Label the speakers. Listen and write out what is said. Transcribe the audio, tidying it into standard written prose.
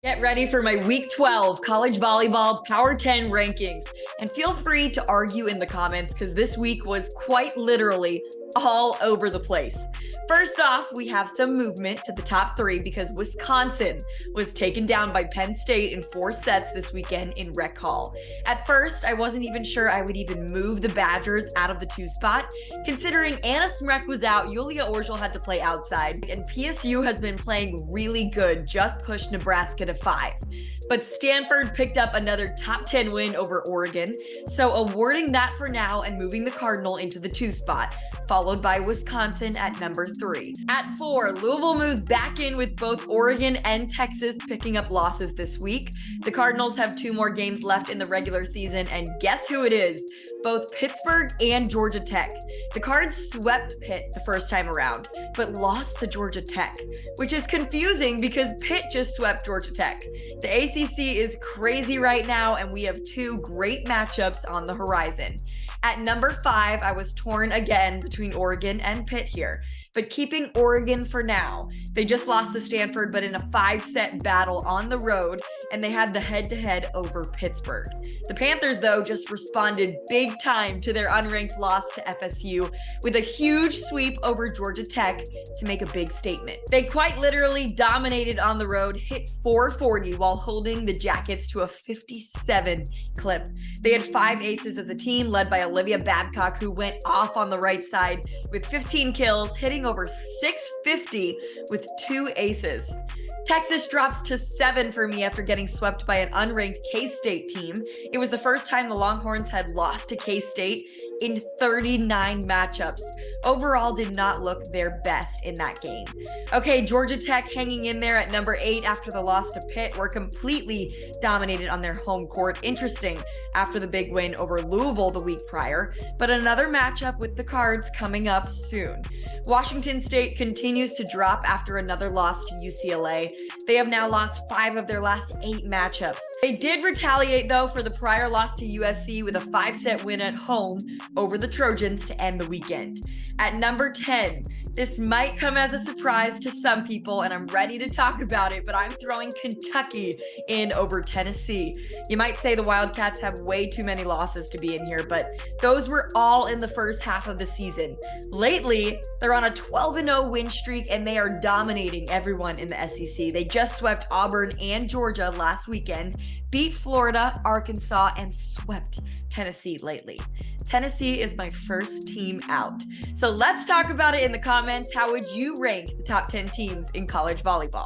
Speaker 1: Get ready for my Week 12 college volleyball Power 10 rankings. And feel free to argue in the comments because this week was quite literally all over the place. First off, we have some movement to the top three because Wisconsin was taken down by Penn State in 4 sets this weekend in Rec Hall. At first, I wasn't even sure I would even move the Badgers out of the 2 spot. Considering Anna Smrek was out, Yulia Orgel had to play outside, and PSU has been playing really good, just pushed Nebraska to 5. But Stanford picked up another top 10 win over Oregon, so awarding that for now and moving the Cardinal into the 2 spot, followed by Wisconsin at number 3. At 4, Louisville moves back in with both Oregon and Texas picking up losses this week. The Cardinals have 2 more games left in the regular season, and guess who it is? Both Pittsburgh and Georgia Tech. The Cards swept Pitt the first time around, but lost to Georgia Tech, which is confusing because Pitt just swept Georgia Tech. The ACC is crazy right now, and we have 2 great matchups on the horizon. At number 5, I was torn again between Oregon and Pitt here, but keeping Oregon for now. They just lost to Stanford, but in a 5-set battle on the road, and they had the head-to-head over Pittsburgh. The Panthers, though, just responded big time to their unranked loss to FSU with a huge sweep over Georgia Tech to make a big statement. They quite literally dominated on the road, hit 440 while holding the Jackets to a 57 clip. They had 5 aces as a team, led by Olivia Babcock, who went off on the right side with 15 kills, hitting over 650 with 2 aces. Texas drops to 7 for me after getting swept by an unranked K-State team. It was the first time the Longhorns had lost to K-State in 39 matchups. Overall, did not look their best in that game. Okay, Georgia Tech hanging in there at number 8 after the loss to Pitt. Were completely dominated on their home court. Interesting after the big win over Louisville the week prior, but another matchup with the Cards coming up soon. Washington State continues to drop after another loss to UCLA. They have now lost 5 of their last 8 matchups. They did retaliate, though, for the prior loss to USC with a 5-set win at home over the Trojans to end the weekend. At number 10, this might come as a surprise to some people, and I'm ready to talk about it, but I'm throwing Kentucky in over Tennessee. You might say the Wildcats have way too many losses to be in here, but those were all in the first half of the season. Lately, they're on a 12-0 win streak, and they are dominating everyone in the SEC. They just swept Auburn and Georgia last weekend, beat Florida, Arkansas, and swept Tennessee lately. Tennessee is my first team out. So let's talk about it in the comments. How would you rank the top 10 teams in college volleyball?